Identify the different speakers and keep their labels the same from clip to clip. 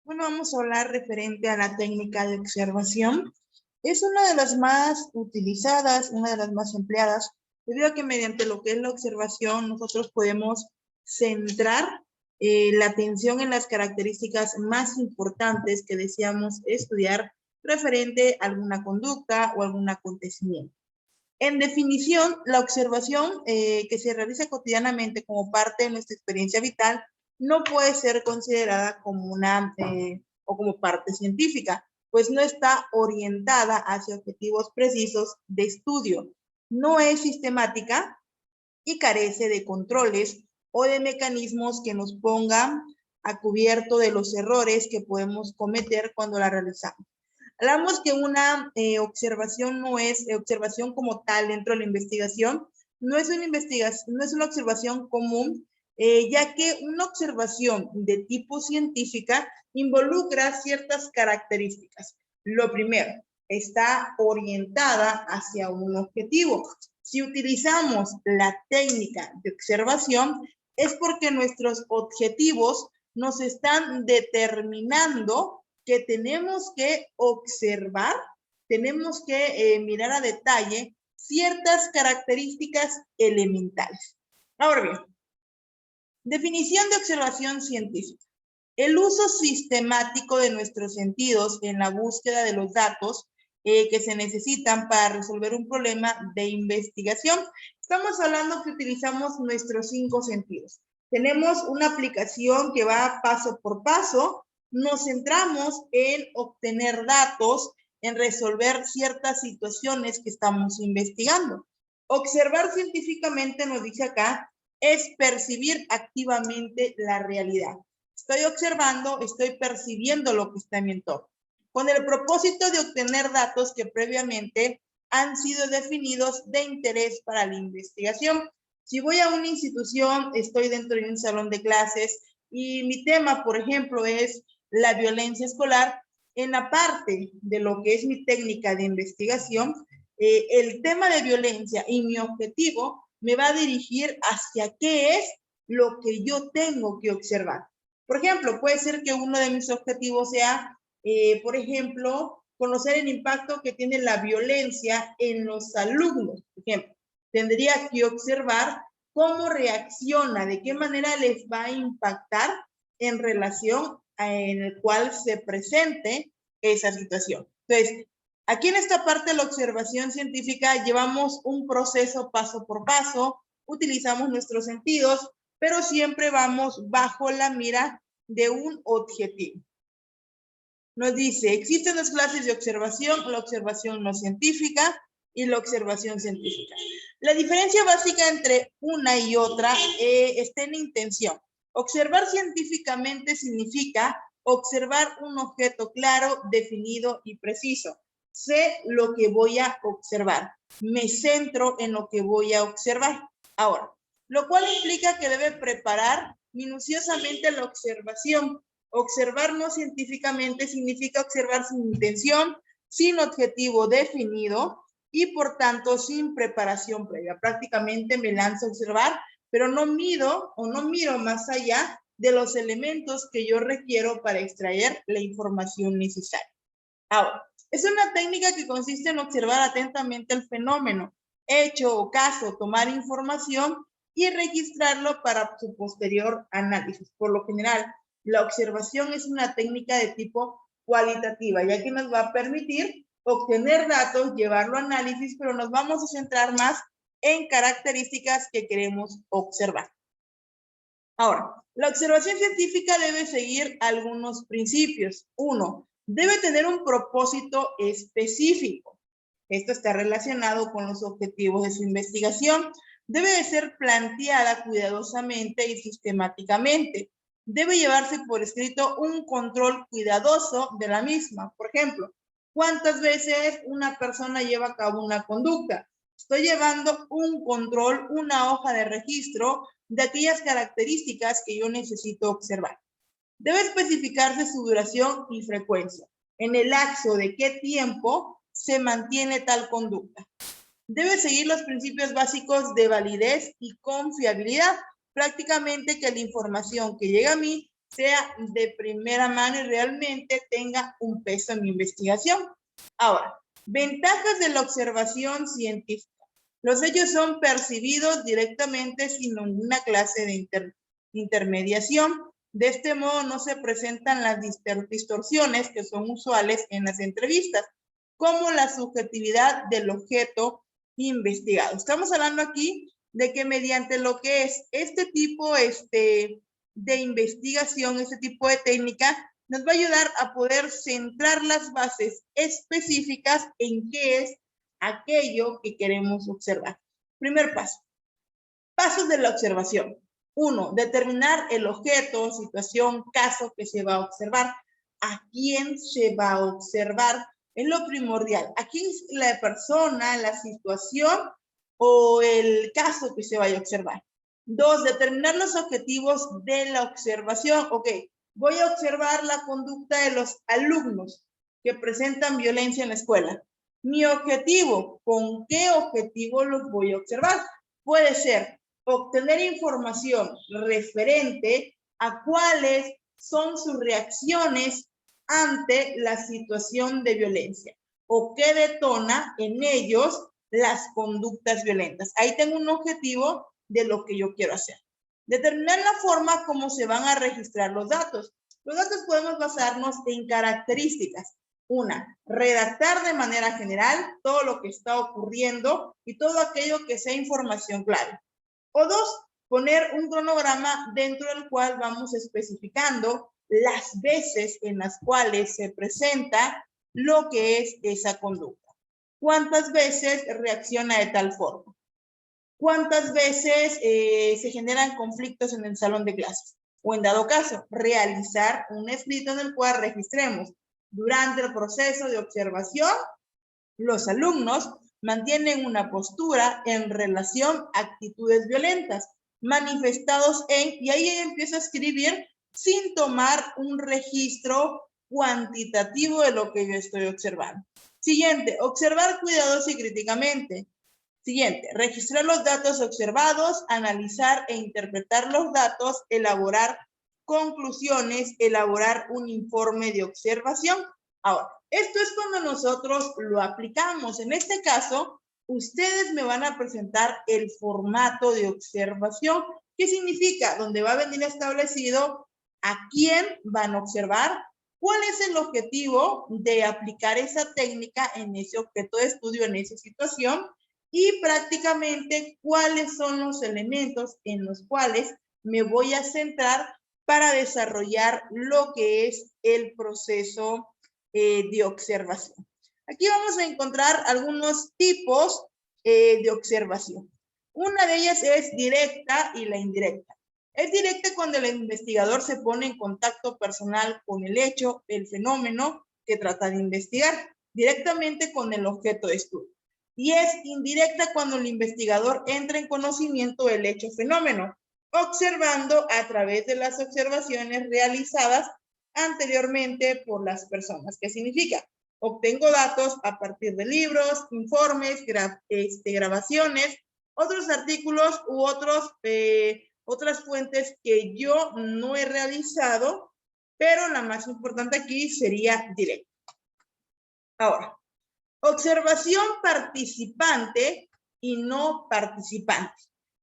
Speaker 1: Bueno, vamos a hablar referente a la técnica de observación. Es una de las más utilizadas, una de las más empleadas, debido a que mediante lo que es la observación nosotros podemos centrar la atención en las características más importantes que deseamos estudiar referente a alguna conducta o algún acontecimiento. En definición, la observación que se realiza cotidianamente como parte de nuestra experiencia vital no puede ser considerada como o como parte científica, pues no está orientada hacia objetivos precisos de estudio, no es sistemática y carece de controles o de mecanismos que nos pongan a cubierto de los errores que podemos cometer cuando la realizamos. Hablamos que una observación no es observación como tal dentro de la investigación, no es una observación común, ya que una observación de tipo científica involucra ciertas características. Lo primero, está orientada hacia un objetivo. Si utilizamos la técnica de observación, es porque nuestros objetivos nos están determinando que tenemos que observar, tenemos que mirar a detalle ciertas características elementales. Ahora bien, definición de observación científica. El uso sistemático de nuestros sentidos en la búsqueda de los datos que se necesitan para resolver un problema de investigación. Estamos hablando que utilizamos nuestros 5 sentidos. Tenemos una aplicación que va paso por paso. Nos centramos en obtener datos, en resolver ciertas situaciones que estamos investigando. Observar científicamente, nos dice acá, es percibir activamente la realidad. Estoy observando, estoy percibiendo lo que está en mi entorno, con el propósito de obtener datos que previamente han sido definidos de interés para la investigación. Si voy a una institución, estoy dentro de un salón de clases y mi tema, por ejemplo, es la violencia escolar, en la parte de lo que es mi técnica de investigación, el tema de violencia y mi objetivo me va a dirigir hacia qué es lo que yo tengo que observar. Por ejemplo, puede ser que uno de mis objetivos sea, por ejemplo, conocer el impacto que tiene la violencia en los alumnos. Por ejemplo, tendría que observar cómo reacciona, de qué manera les va a impactar en relación en el cual se presente esa situación. Entonces, aquí en esta parte de la observación científica llevamos un proceso paso por paso, utilizamos nuestros sentidos, pero siempre vamos bajo la mira de un objetivo. Nos dice, existen 2 clases de observación, la observación no científica y la observación científica. La diferencia básica entre una y otra está en la intención. Observar científicamente significa observar un objeto claro, definido y preciso. Sé lo que voy a observar. Me centro en lo que voy a observar. Ahora, lo cual implica que debe preparar minuciosamente la observación. Observar no científicamente significa observar sin intención, sin objetivo definido y por tanto sin preparación previa. Prácticamente me lanzo a observar, pero no mido o no miro más allá de los elementos que yo requiero para extraer la información necesaria. Ahora, es una técnica que consiste en observar atentamente el fenómeno, hecho o caso, tomar información y registrarlo para su posterior análisis. Por lo general, la observación es una técnica de tipo cualitativa, ya que nos va a permitir obtener datos, llevarlo a análisis, pero nos vamos a centrar más en características que queremos observar. Ahora, la observación científica debe seguir algunos principios. 1, debe tener un propósito específico. Esto está relacionado con los objetivos de su investigación. Debe de ser planteada cuidadosamente y sistemáticamente. Debe llevarse por escrito un control cuidadoso de la misma. Por ejemplo, ¿cuántas veces una persona lleva a cabo una conducta? Estoy llevando un control, una hoja de registro de aquellas características que yo necesito observar. Debe especificarse su duración y frecuencia. En el lapso de qué tiempo se mantiene tal conducta. Debe seguir los principios básicos de validez y confiabilidad. Prácticamente que la información que llega a mí sea de primera mano y realmente tenga un peso en mi investigación. Ahora, ventajas de la observación científica. Los hechos son percibidos directamente sin ninguna clase de intermediación. De este modo no se presentan las distorsiones que son usuales en las entrevistas, como la subjetividad del objeto investigado. Estamos hablando aquí de que mediante lo que es este tipo de investigación, este tipo de técnica, nos va a ayudar a poder centrar las bases específicas en qué es aquello que queremos observar. Primer paso. Pasos de la observación. 1. Determinar el objeto, situación, caso que se va a observar. ¿A quién se va a observar? Es lo primordial. ¿A quién es la persona, la situación o el caso que se vaya a observar? 2. Determinar los objetivos de la observación. Ok, voy a observar la conducta de los alumnos que presentan violencia en la escuela. Mi objetivo, ¿con qué objetivo los voy a observar? Puede ser obtener información referente a cuáles son sus reacciones ante la situación de violencia o qué detona en ellos las conductas violentas. Ahí tengo un objetivo de lo que yo quiero hacer. Determinar la forma como se van a registrar los datos. Los datos podemos basarnos en características. 1. Redactar de manera general todo lo que está ocurriendo y todo aquello que sea información clave. O 2, poner un cronograma dentro del cual vamos especificando las veces en las cuales se presenta lo que es esa conducta. ¿Cuántas veces reacciona de tal forma? ¿Cuántas veces se generan conflictos en el salón de clases? O en dado caso, realizar un escrito en el cual registremos durante el proceso de observación, los alumnos mantienen una postura en relación a actitudes violentas manifestados en, y ahí empiezo a escribir sin tomar un registro cuantitativo de lo que yo estoy observando. Siguiente, observar cuidadosa y críticamente. Siguiente, registrar los datos observados, analizar e interpretar los datos, elaborar conclusiones, elaborar un informe de observación. Ahora, esto es cuando nosotros lo aplicamos. En este caso, ustedes me van a presentar el formato de observación. ¿Qué significa? Donde va a venir establecido a quién van a observar, cuál es el objetivo de aplicar esa técnica en ese objeto de estudio, en esa situación, y prácticamente cuáles son los elementos en los cuales me voy a centrar para desarrollar lo que es el proceso de observación. Aquí vamos a encontrar algunos tipos de observación. Una de ellas es directa y la indirecta. Es directa cuando el investigador se pone en contacto personal con el hecho, el fenómeno que trata de investigar, directamente con el objeto de estudio. Y es indirecta cuando el investigador entra en conocimiento del hecho fenómeno, observando a través de las observaciones realizadas anteriormente por las personas. ¿Qué significa? Obtengo datos a partir de libros, informes, grabaciones, otros artículos u otras fuentes que yo no he realizado, pero la más importante aquí sería directa. Ahora, observación participante y no participante.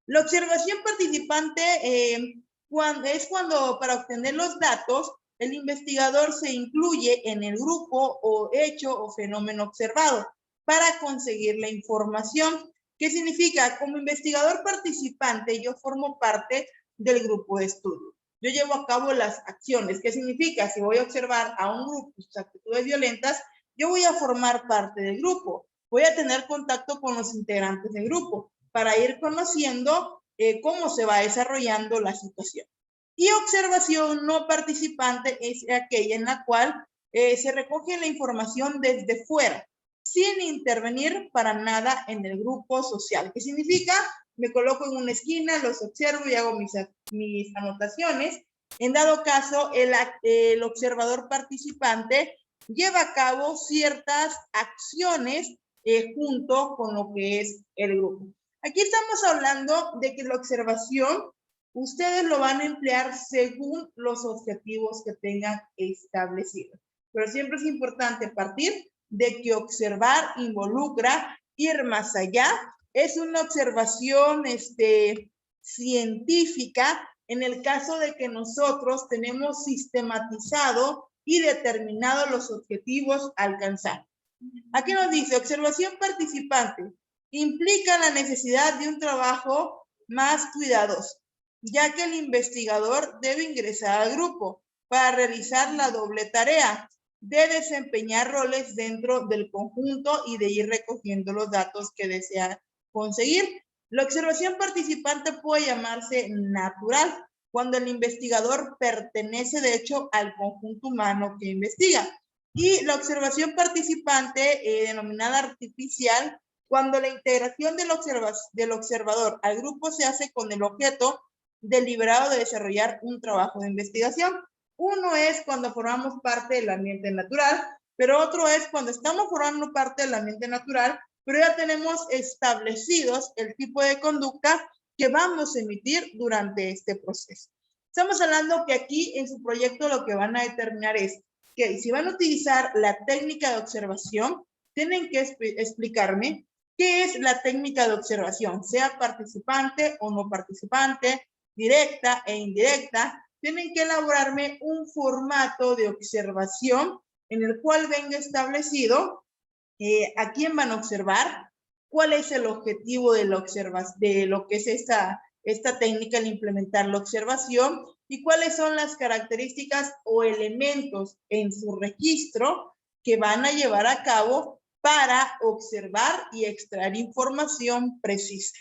Speaker 1: La observación participante es cuando para obtener los datos el investigador se incluye en el grupo o hecho o fenómeno observado para conseguir la información. ¿Qué significa? Como investigador participante yo formo parte del grupo de estudio. Yo llevo a cabo las acciones. ¿Qué significa? Si voy a observar a un grupo sus actitudes violentas, yo voy a formar parte del grupo, voy a tener contacto con los integrantes del grupo para ir conociendo cómo se va desarrollando la situación. Y observación no participante es aquella en la cual se recoge la información desde fuera, sin intervenir para nada en el grupo social. ¿Qué significa? Me coloco en una esquina, los observo y hago mis anotaciones. En dado caso, el observador participante lleva a cabo ciertas acciones junto con lo que es el grupo. Aquí estamos hablando de que la observación Ustedes lo van a emplear según los objetivos que tengan establecidos. Pero siempre es importante partir de que observar involucra ir más allá. Es una observación científica en el caso de que nosotros tenemos sistematizado y determinado los objetivos a alcanzar. Aquí nos dice, observación participante implica la necesidad de un trabajo más cuidadoso, ya que el investigador debe ingresar al grupo para realizar la doble tarea de desempeñar roles dentro del conjunto y de ir recogiendo los datos que desea conseguir. La observación participante puede llamarse natural, cuando el investigador pertenece de hecho al conjunto humano que investiga. Y la observación participante, denominada artificial, cuando la integración del observador al grupo se hace con el objeto deliberado de desarrollar un trabajo de investigación. Uno es cuando formamos parte del ambiente natural, pero otro es cuando estamos formando parte del ambiente natural, pero ya tenemos establecidos el tipo de conducta que vamos a emitir durante este proceso. Estamos hablando que aquí en su proyecto lo que van a determinar es que si van a utilizar la técnica de observación, tienen que explicarme qué es la técnica de observación, sea participante o no participante, directa e indirecta. Tienen que elaborarme un formato de observación en el cual venga establecido a quién van a observar, cuál es el objetivo de lo que es esta técnica al implementar la observación y cuáles son las características o elementos en su registro que van a llevar a cabo para observar y extraer información precisa.